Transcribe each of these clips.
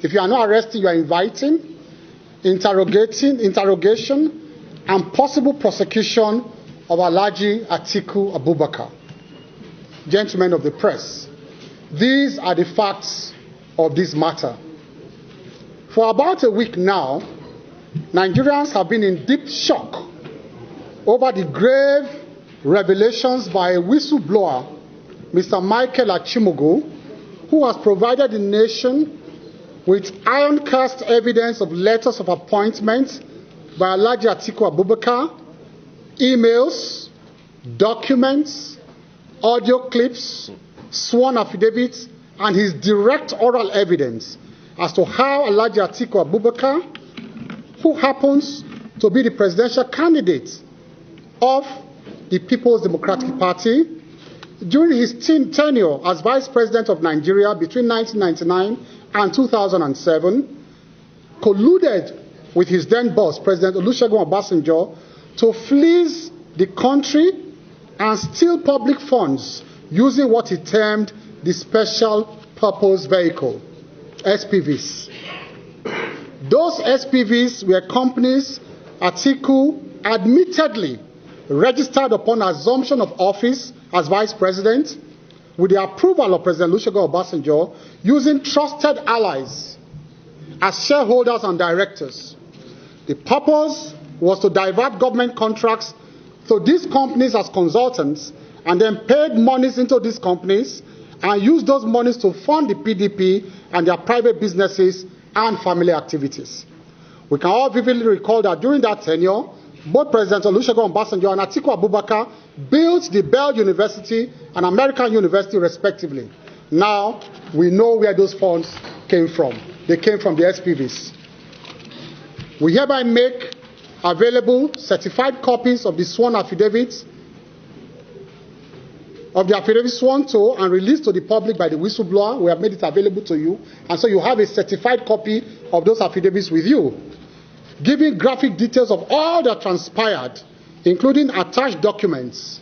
If you are not arresting, you are inviting, interrogation, and possible prosecution of Alhaji Atiku Abubakar. Gentlemen of the press, these are the facts of this matter. For about a week now, Nigerians have been in deep shock over the grave revelations by a whistleblower, Mr. Michael Achimogo, who has provided the nation with iron-cast evidence of letters of appointment by Alhaji Atiku Abubakar, emails, documents, audio clips, sworn affidavits, and his direct oral evidence as to how Alhaji Atiku Abubakar, who happens to be the presidential candidate of the People's Democratic Party, during his tenure as Vice President of Nigeria between 1999 and 2007, colluded with his then boss, President Olusegun Obasanjo, to fleece the country and steal public funds using what he termed the Special Purpose Vehicle, SPVs. Those SPVs were companies Atiku admittedly registered upon assumption of office as Vice President with the approval of President Olusegun Obasanjo, using trusted allies as shareholders and directors. The purpose was to divert government contracts to these companies as consultants and then paid monies into these companies and used those monies to fund the PDP and their private businesses and family activities. We can all vividly recall that during that tenure, both President Olusegun Obasanjo and Atiku Abubakar built the Bell University and American University respectively. Now, we know where those funds came from. They came from the SPVs. We hereby make available certified copies of the sworn affidavits, of the affidavit sworn to and released to the public by the whistleblower. We have made it available to you. And so you have a certified copy of those affidavits with you, giving graphic details of all that transpired, including attached documents.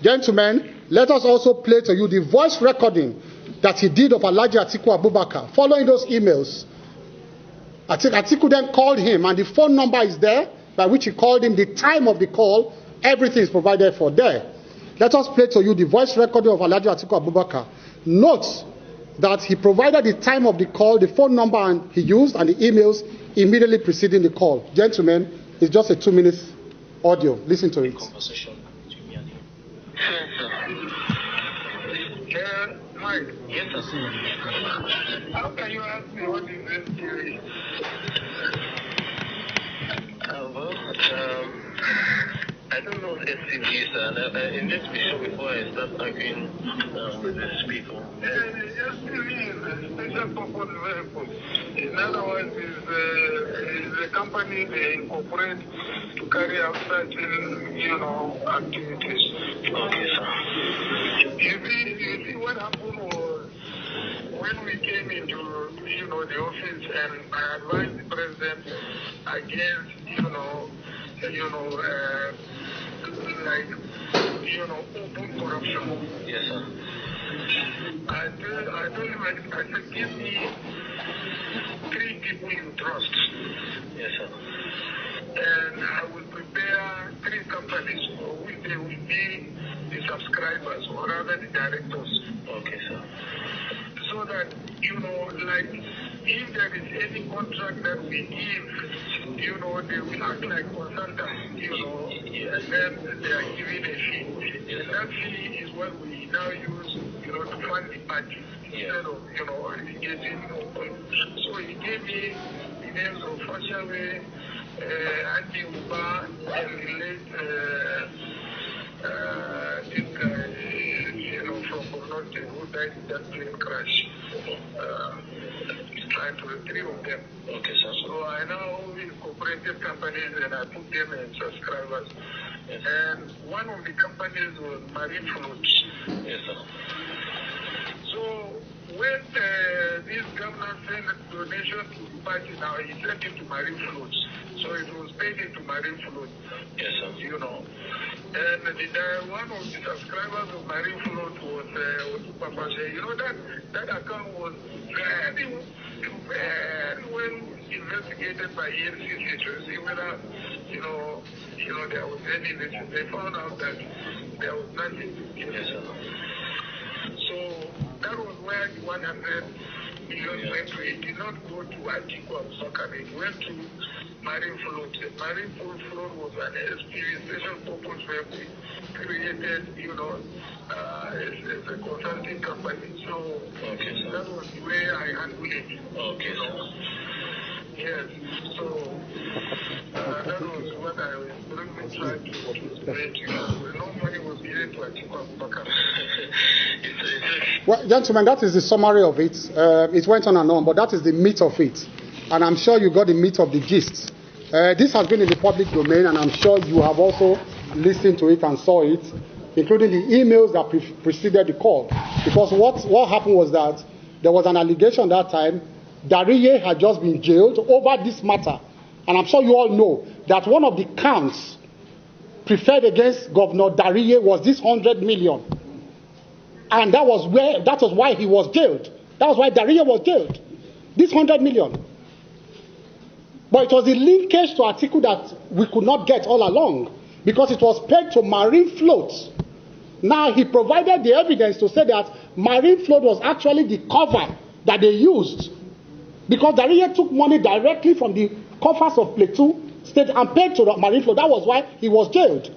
Gentlemen, let us also play to you the voice recording that he did of Alhaji Atiku Abubakar following those emails. Atiku then called him, and the phone number is there by which he called him, the time of the call, everything is provided for there. Let us play to you the voice recording of Alhaji Atiku Abubakar. Note that he provided the time of the call, the phone number and he used, and the emails immediately preceding the call. Gentlemen, it's just a 2-minute audio. Listen to it. Conversation between me and him. Mike. Yes, sir. How can you ask me what is this theory? I don't know SCVs, and in this mission before I start arguing with these people. SCV is a special purpose vehicle. In other words, is a company they incorporate to carry out certain, activities. Okay, sir. You see what happened was when we came into, the office, and I advised the president against, open corruption. Yes, sir. I told him, I said, give me 3 people you trust. Yes, sir. And I will prepare 3 companies which they will be the subscribers, or rather the directors. Okay, sir. So that, if there is any contract that we give, they will act like consultants, and then they are giving a fee. And that fee is what we now use, to fund the party instead of, engaging open. So he gave me the names of Fashawe, Andy Uba, and the late, this guy, from Bonote, who died in that plane crash. Trying to 3 of them. Okay, sir. So I now incorporated companies and I put them as subscribers. Yes. And one of the companies was Marine Floats. Yes, sir. So when this governor sent a donation to the party, now he sent it to Marine Floats. So it was paid into Marine Floats. Yes, sir. And one of the subscribers of Marine Float was Papa. That account was very investigated by EFCC to see whether, there was any issue. They found out that there was nothing. Yes, sir. So that was where the 100 million went to. It did not go to Atiku Abubakar. It went to Marine Float. The Marine Float was an experimentation purpose where we created, as a consulting company. So Okay, sir. that was the way I handled it. Okay, sir. Yes. So that was what I was really trying to explain to you. No money was given to Atiku Abubakar. Well, gentlemen, that is the summary of it. It went on and on, but that is the meat of it. And I'm sure you got the meat of the gist. This has been in the public domain, and I'm sure you have also listened to it and saw it, including the emails that preceded the call. Because what happened was that there was an allegation that time Dariye had just been jailed over this matter. And I'm sure you all know that one of the counts preferred against Governor Dariye was this 100 million. And that was why he was jailed. That was why Dariye was jailed. This 100 million. But it was the linkage to Atiku that we could not get all along, because it was pegged to Marine Float. Now he provided the evidence to say that Marine Float was actually the cover that they used, because Dariye took money directly from the coffers of Plateau State and paid to the Marine Float. That was why he was jailed.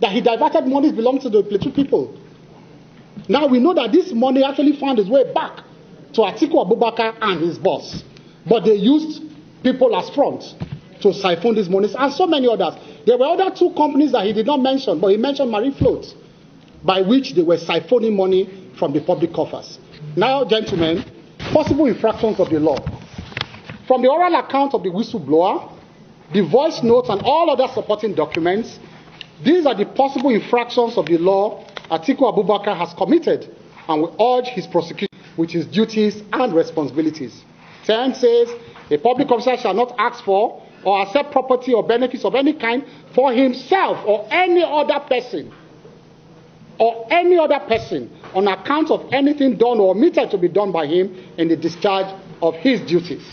That he diverted money belonging to the Plateau people. Now we know that this money actually found its way back to Atiku Abubakar and his boss. But they used people as front to siphon these monies, and so many others. There were other two companies that he did not mention, but he mentioned Marine Float, by which they were siphoning money from the public coffers. Now, gentlemen, possible infractions of the law. From the oral account of the whistleblower, the voice notes, and all other supporting documents, these are the possible infractions of the law Atiku Abubakar has committed, and we urge his prosecution with his duties and responsibilities. 10 says, a public officer shall not ask for or accept property or benefits of any kind for himself or any other person on account of anything done or omitted to be done by him in the discharge of his duties.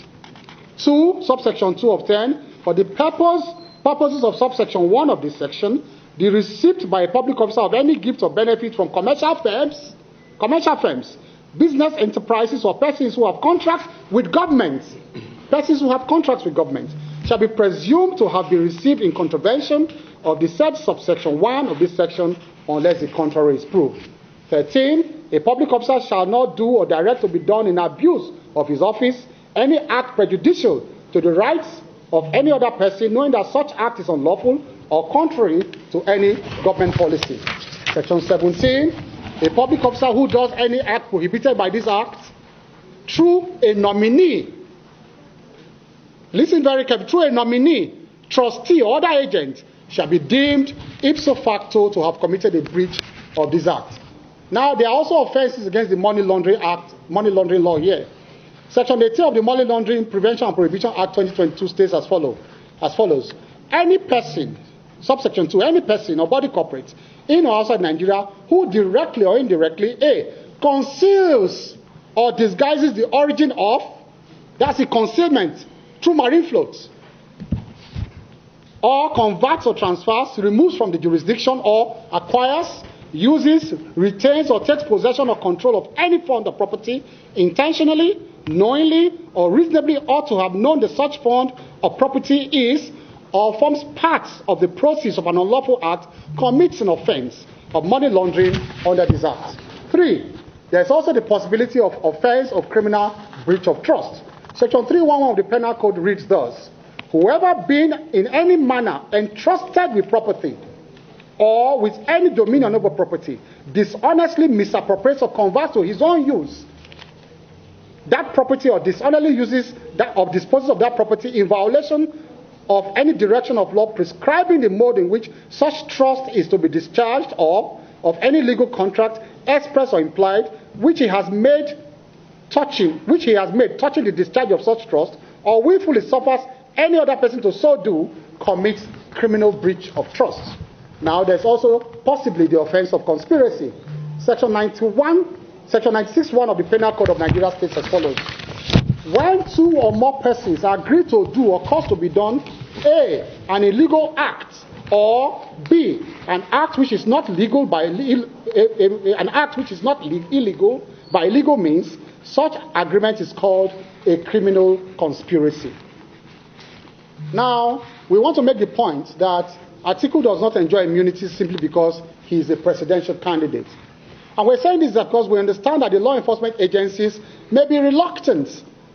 2, subsection 2 of 10, for the purposes of subsection 1 of this section, the receipt by a public officer of any gift or benefit from commercial firms, business enterprises, or persons who have contracts with government, shall be presumed to have been received in contravention of the said subsection 1 of this section, unless the contrary is proved. 13, a public officer shall not do or direct to be done in abuse of his office any act prejudicial to the rights of any other person, knowing that such act is unlawful or contrary to any government policy. Section 17, a public officer who does any act prohibited by this act through a nominee, listen very carefully, through a nominee, trustee, or other agent, shall be deemed ipso facto to have committed a breach of this act. Now, there are also offenses against the Money Laundering law here. Section 18 of the Money Laundering Prevention and Prohibition Act 2022 states as follows. Any person, subsection 2, any person or body corporate in or outside Nigeria who directly or indirectly, A, conceals or disguises the origin of, that's the concealment, through Marine Floats, or converts or transfers, removes from the jurisdiction, or acquires, uses, retains, or takes possession or control of any fund or property intentionally, knowingly, or reasonably ought to have known that such fund or property is or forms part of the proceeds of an unlawful act, commits an offense of money laundering under this act. 3, there is also the possibility of offense of criminal breach of trust. Section 311 of the Penal Code reads thus: whoever being in any manner entrusted with property or with any dominion over property dishonestly misappropriates or converts to his own use that property, or dishonestly uses that or disposes of that property in violation of any direction of law prescribing the mode in which such trust is to be discharged, or of any legal contract, express or implied, which he has made touching the discharge of such trust, or willfully suffers any other person to so do, commits criminal breach of trust. Now, there's also possibly the offense of conspiracy. Section 96(1) of the Penal Code of Nigeria states as follows: when two or more persons agree to do or cause to be done A, an illegal act, or B, an act which is not legal by an act which is not illegal by illegal means, such agreement is called a criminal conspiracy. Now, we want to make the point that Atiku does not enjoy immunity simply because he is a presidential candidate. And we're saying this because we understand that the law enforcement agencies may be reluctant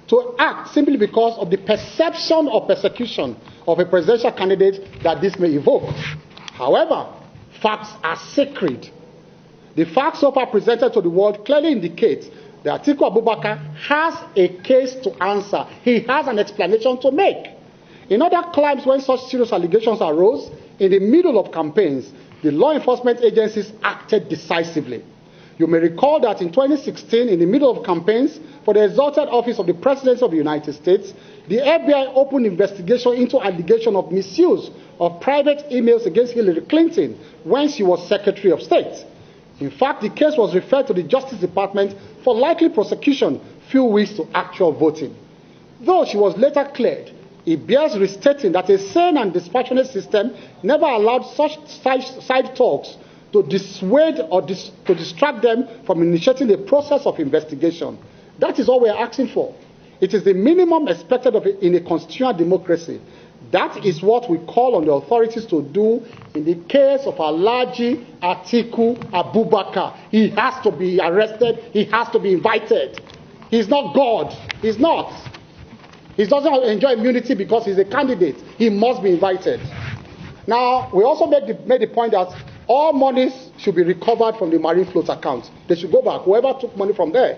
to act simply because of the perception of persecution of a presidential candidate that this may evoke. However, facts are sacred. The facts so far presented to the world clearly indicate that Atiku Abubakar has a case to answer. He has an explanation to make. In other climes, when such serious allegations arose in the middle of campaigns, the law enforcement agencies acted decisively. You may recall that in 2016, in the middle of campaigns for the exalted office of the President of the United States, the FBI opened investigation into allegation of misuse of private emails against Hillary Clinton when she was Secretary of State. In fact, the case was referred to the Justice Department for likely prosecution few weeks to actual voting. Though she was later cleared, it bears restating that a sane and dispassionate system never allowed such side talks to dissuade or to distract them from initiating the process of investigation. That is all we are asking for. It is the minimum expected of in a constitutional democracy. That is what we call on the authorities to do in the case of Alhaji Atiku Abubakar. He has to be arrested. He has to be invited. He's not God. He's not. He doesn't enjoy immunity because he's a candidate. He must be invited. Now, we also made the point that all monies should be recovered from the marine float account. They should go back, whoever took money from there.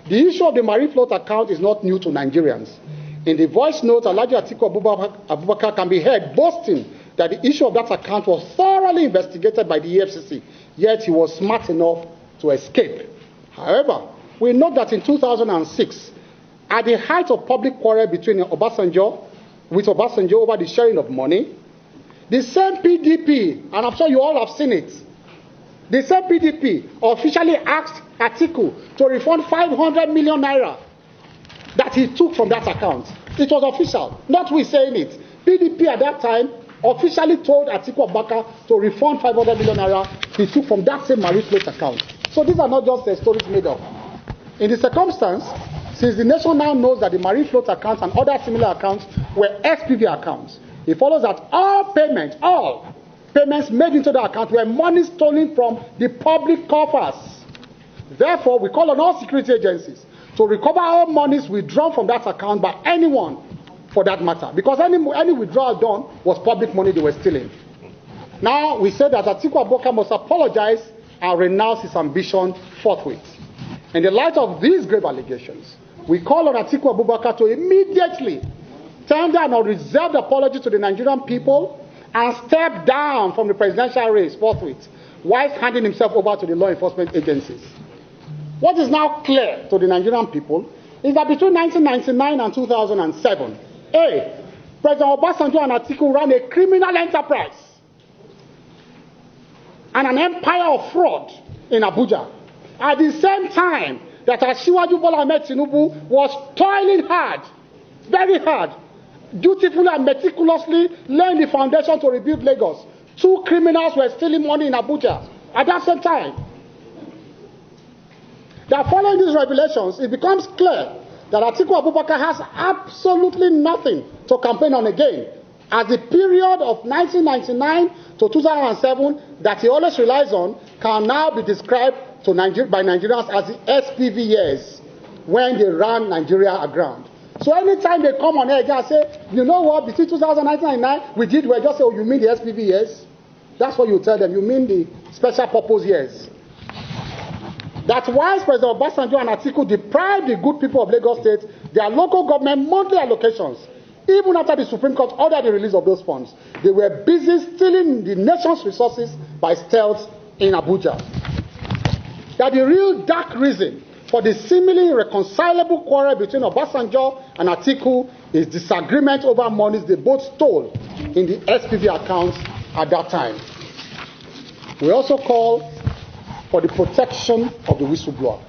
The issue of the marine float account is not new to Nigerians. In the voice note, Alhaji Atiku Abubakar can be heard boasting that the issue of that account was thoroughly investigated by the EFCC, yet he was smart enough to escape. However, we note that in 2006, at the height of public quarrel between Obasanjo over the sharing of money, the same PDP, and I'm sure you all have seen it, the same PDP officially asked Atiku to refund 500 million naira that he took from that account. It was official, not we saying it. PDP at that time officially told Atiku Abubakar to refund 500 million naira he took from that same marine float account. So these are not just stories made up. In the circumstance, since the nation now knows that the marine float accounts and other similar accounts were SPV accounts, it follows that all payments made into the account were money stolen from the public coffers. Therefore, we call on all security agencies to recover all monies withdrawn from that account by anyone for that matter, because any withdrawal done was public money they were stealing. Now, we say that Atiku Abubakar must apologize and renounce his ambition forthwith. In the light of these grave allegations, we call on Atiku Abubakar to immediately tender an unreserved apology to the Nigerian people and step down from the presidential race forthwith, whilst handing himself over to the law enforcement agencies. What is now clear to the Nigerian people is that between 1999 and 2007, President Obasanjo and Atiku ran a criminal enterprise and an empire of fraud in Abuja. At the same time that Asiwaju Bola Ahmed Tinubu was toiling hard, very hard, dutifully and meticulously laying the foundation to rebuild Lagos. Two criminals were stealing money in Abuja at that same time. That following these revelations, it becomes clear that Atiku Abubakar has absolutely nothing to campaign on again, as the period of 1999 to 2007 that he always relies on can now be described by Nigerians as the SPV years, when they ran Nigeria aground. So anytime they come on air and say, you know what, between 2019 and 2009, we just say, oh, you mean the SPV years? That's what you tell them, you mean the special purpose years. That's why President Obasanjo and Atiku deprived the good people of Lagos State their local government monthly allocations. Even after the Supreme Court ordered the release of those funds, they were busy stealing the nation's resources by stealth in Abuja. That the real dark reason for the seemingly irreconcilable quarrel between Obasanjo and Atiku is disagreement over monies they both stole in the SPV accounts at that time. We also call for the protection of the whistleblower.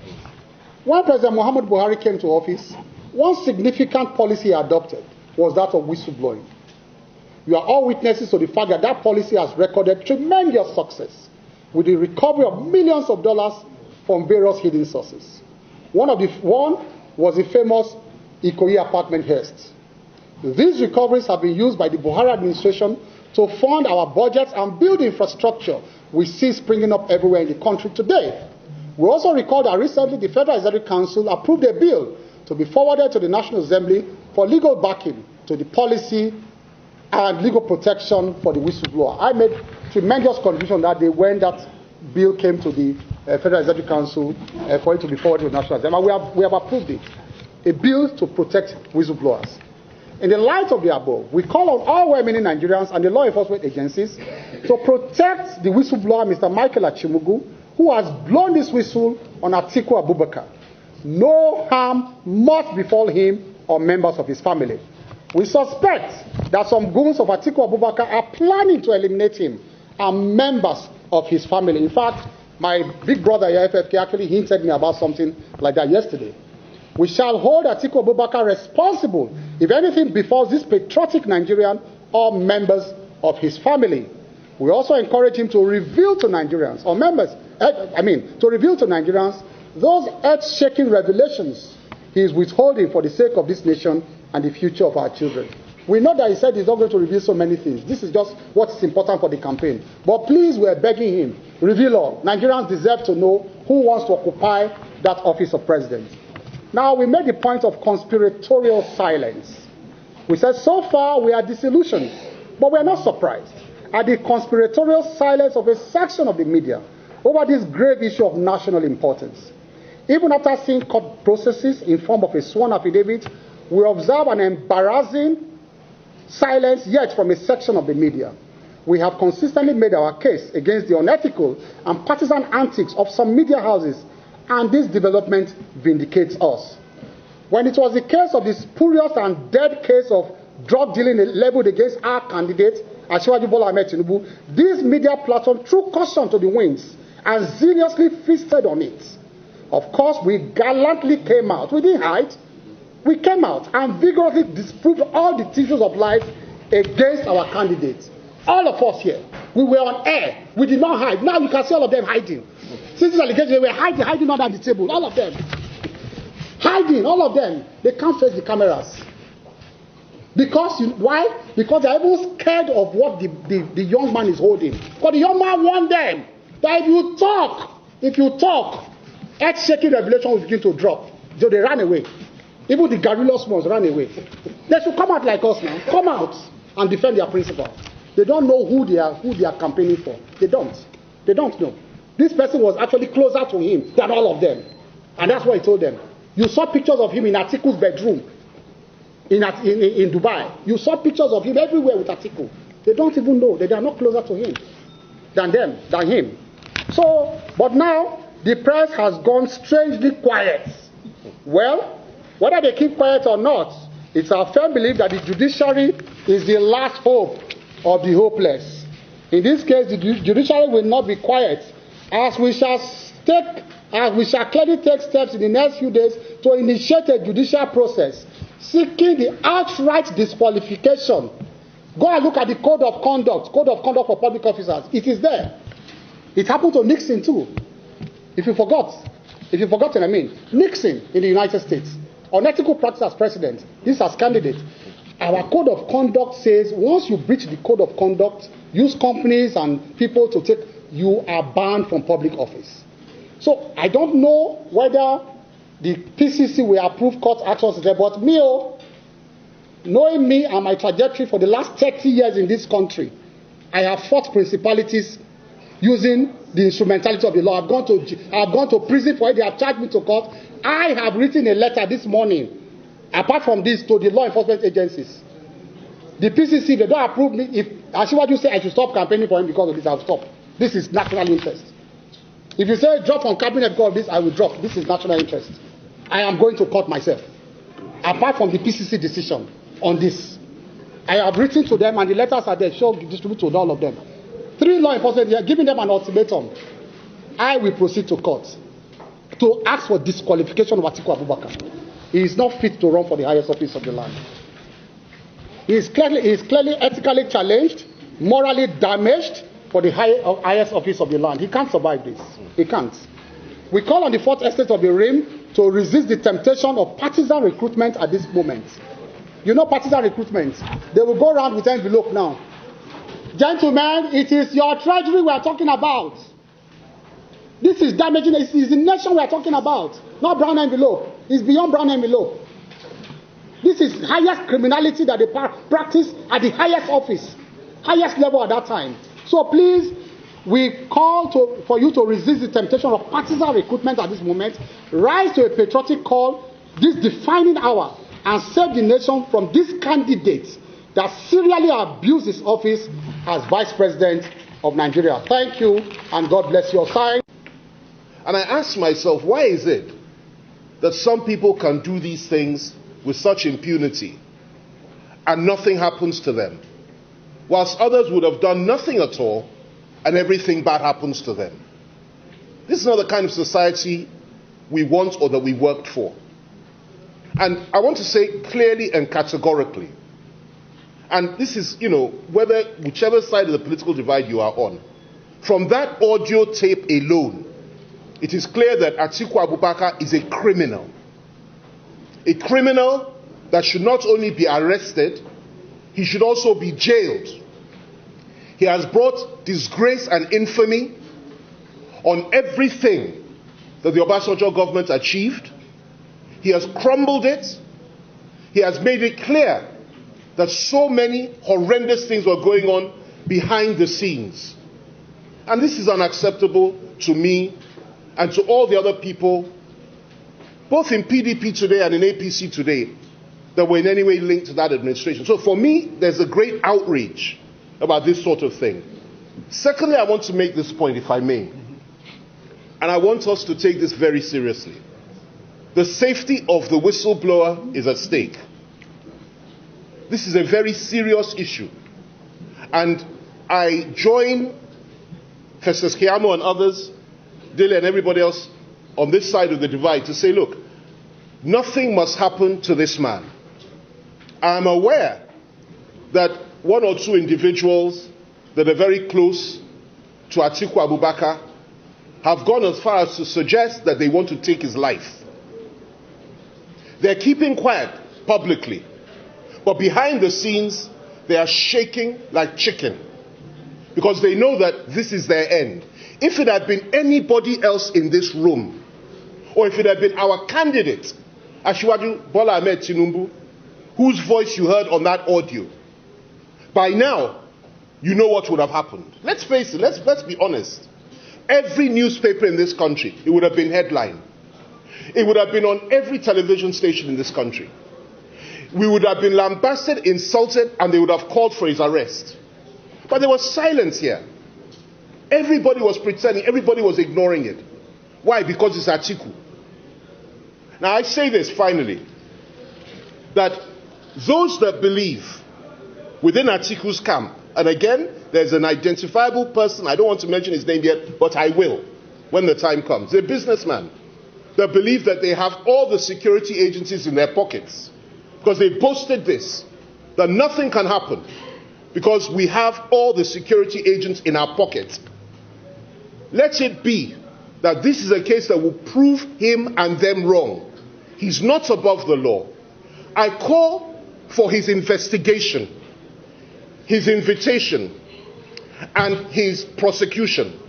When President Muhammad Buhari came to office, one significant policy adopted was that of whistleblowing. You are all witnesses to the fact that that policy has recorded tremendous success with the recovery of millions of dollars from various hidden sources. One was the famous Ikoyi apartment heist. These recoveries have been used by the Buhari administration to fund our budgets and build infrastructure we see springing up everywhere in the country today. We also recall that recently the Federal Executive Council approved a bill to be forwarded to the National Assembly for legal backing to the policy and legal protection for the whistleblower. I made tremendous contribution that day when that bill came to the Federal Executive Council for it to be forwarded to the National Assembly. And we have approved it, a bill to protect whistleblowers. In the light of the above, we call on all well-meaning Nigerians and the law enforcement agencies to protect the whistleblower, Mr. Michael Achimugu, who has blown this whistle on Atiku Abubakar. No harm must befall him or members of his family. We suspect that some goons of Atiku Abubakar are planning to eliminate him and members of his family. In fact, my big brother, FFK, actually hinted me about something like that yesterday. We shall hold Atiku Abubakar responsible if anything befalls this patriotic Nigerian or members of his family. We also encourage him to reveal to Nigerians to reveal to Nigerians those earth-shaking revelations he is withholding for the sake of this nation and the future of our children. We know that he said he's not going to reveal so many things. This is just what's important for the campaign. But please, we're begging him, reveal all. Nigerians deserve to know who wants to occupy that office of president. Now, we made the point of conspiratorial silence. We said so far we are disillusioned, but we are not surprised at the conspiratorial silence of a section of the media over this grave issue of national importance. Even after seeing court processes in form of a sworn affidavit, we observe an embarrassing silence yet from a section of the media. We have consistently made our case against the unethical and partisan antics of some media houses, and this development vindicates us. When it was the case of the spurious and dead case of drug dealing leveled against our candidate, Asiwaju Bola Ahmed Tinubu, this media platform threw caution to the winds and zealously feasted on it. Of course, we gallantly came out. We didn't hide. We came out and vigorously disproved all the theories of lies against our candidates. All of us here, we were on air. We did not hide. Now you can see all of them hiding. Since this allegation, they were hiding under the table. All of them. Hiding, all of them. They can't face the cameras. Because, why? Because they're even scared of what the young man is holding. Because the young man warned them that if you talk, earth-shaking revelation will begin to drop. So they ran away. Even the garrulous ones ran away. They should come out like us now. Come out and defend their principle. They don't know who they are campaigning for. They don't. They don't know. This person was actually closer to him than all of them. And that's what he told them. You saw pictures of him in Atiku's bedroom in Dubai. You saw pictures of him everywhere with Atiku. They don't even know. They are not closer to him than him. So, but now, the press has gone strangely quiet. Well, whether they keep quiet or not, it's our firm belief that the judiciary is the last hope of the hopeless. In this case, the judiciary will not be quiet, as we shall clearly take steps in the next few days to initiate a judicial process seeking the outright disqualification. Go and look at the code of conduct for public officers. It is there. It happened to Nixon too. If you've forgotten, Nixon in the United States, unethical practice as president, this as candidate. Our code of conduct says once you breach the code of conduct, use companies and people to take, you are banned from public office. So I don't know whether the PCC will approve court actions there, but knowing me and my trajectory for the last 30 years in this country, I have fought principalities using the instrumentality of the law. I've gone to prison for it. They have charged me to court. I have written a letter this morning, apart from this, to the law enforcement agencies. The PCC, they don't approve me. If Asiwaju say I should stop campaigning for him because of this, I'll stop. This is national interest. If you say drop from cabinet because of this, I will drop. This is national interest. I am going to court myself. Apart from the PCC decision on this, I have written to them and the letters are there, distributed to all of them. 3 law enforcement, they are giving them an ultimatum. I will proceed to court to ask for disqualification of Atiku Abubakar. he is not fit to run for the highest office of the land. He is clearly ethically challenged, morally damaged for the highest office of the land. He can't survive this. He can't. We call on the fourth estate of the Rim to resist the temptation of partisan recruitment at this moment. You know partisan recruitment. They will go around with envelope now. Gentlemen, it is your treasury we are talking about. This is damaging. It is the nation we are talking about, not brown envelope. It's beyond brown envelope. This is highest criminality that they practice at the highest office, highest level at that time. So please, we call for you to resist the temptation of partisan recruitment at this moment. Rise to a patriotic call this defining hour and save the nation from this candidate that serially abused his office as Vice President of Nigeria. Thank you, and God bless your sign. And I ask myself, why is it that some people can do these things with such impunity and nothing happens to them, whilst others would have done nothing at all and everything bad happens to them? This is not the kind of society we want or that we worked for. And I want to say clearly and categorically, and this is, whichever side of the political divide you are on, from that audio tape alone, it is clear that Atiku Abubakar is a criminal. A criminal that should not only be arrested, he should also be jailed. He has brought disgrace and infamy on everything that the Obasanjo government achieved. He has crumbled it. He has made it clear that so many horrendous things were going on behind the scenes. And this is unacceptable to me and to all the other people, both in PDP today and in APC today, that were in any way linked to that administration. So for me, there's a great outrage about this sort of thing. Secondly, I want to make this point, if I may. And I want us to take this very seriously. The safety of the whistleblower is at stake. This is a very serious issue. And I join Festus Keyamo and others, Dele and everybody else on this side of the divide to say, look, nothing must happen to this man. I am aware that one or two individuals that are very close to Atiku Abubakar have gone as far as to suggest that they want to take his life. They're keeping quiet publicly, but behind the scenes, they are shaking like chicken because they know that this is their end. If it had been anybody else in this room, or if it had been our candidate, Asiwaju Bola Ahmed Tinubu, whose voice you heard on that audio, by now, you know what would have happened. Let's face it, let's be honest. Every newspaper in this country, it would have been headline. It would have been on every television station in this country. We would have been lambasted, insulted, and they would have called for his arrest. But there was silence here. Everybody was pretending, everybody was ignoring it. Why? Because it's Atiku. Now I say this finally, that those that believe within Atiku's camp, and again, there's an identifiable person, I don't want to mention his name yet, but I will when the time comes, a businessman that believe that they have all the security agencies in their pockets because they boasted this, that nothing can happen because we have all the security agents in our pockets. Let it be that this is a case that will prove him and them wrong. He's not above the law. I call for his investigation, his invitation, and his prosecution,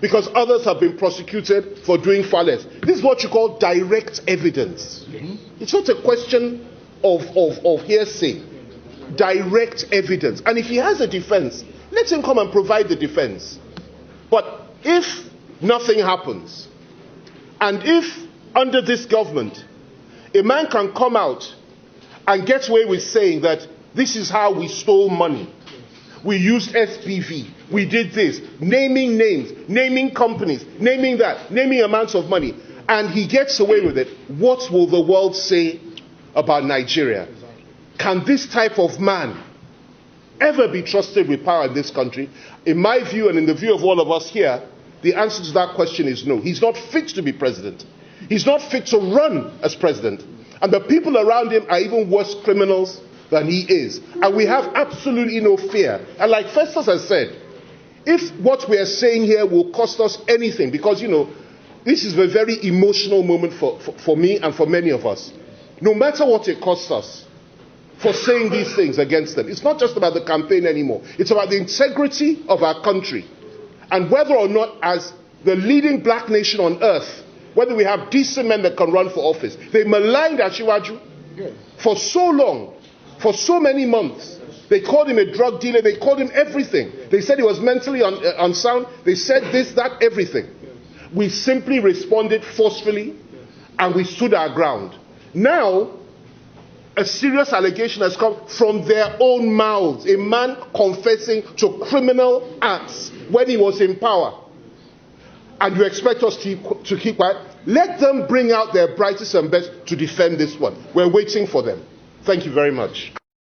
because others have been prosecuted for doing far less. This is what you call direct evidence. It's not a question of hearsay. Direct evidence. And if he has a defense, let him come and provide the defense. But if nothing happens, and if under this government, a man can come out and get away with saying that this is how we stole money, we used SPV, we did this, naming names, naming companies, naming that, naming amounts of money, and he gets away with it, what will the world say about Nigeria? Can this type of man ever be trusted with power in this country? In my view, and in the view of all of us here, the answer to that question is no. He's not fit to be president. He's not fit to run as president. And the people around him are even worse criminals than he is. And we have absolutely no fear. And like Festus has said, if what we are saying here will cost us anything, because, this is a very emotional moment for me and for many of us. No matter what it costs us for saying these things against them, it's not just about the campaign anymore. It's about the integrity of our country. And whether or not, as the leading black nation on earth, whether we have decent men that can run for office. They maligned Asiwaju for so long, for so many months. They called him a drug dealer. They called him everything. They said he was mentally unsound. They said this, that, everything. We simply responded forcefully, and we stood our ground. Now, a serious allegation has come from their own mouths. A man confessing to criminal acts when he was in power. And you expect us to keep quiet? Let them bring out their brightest and best to defend this one. We're waiting for them. Thank you very much.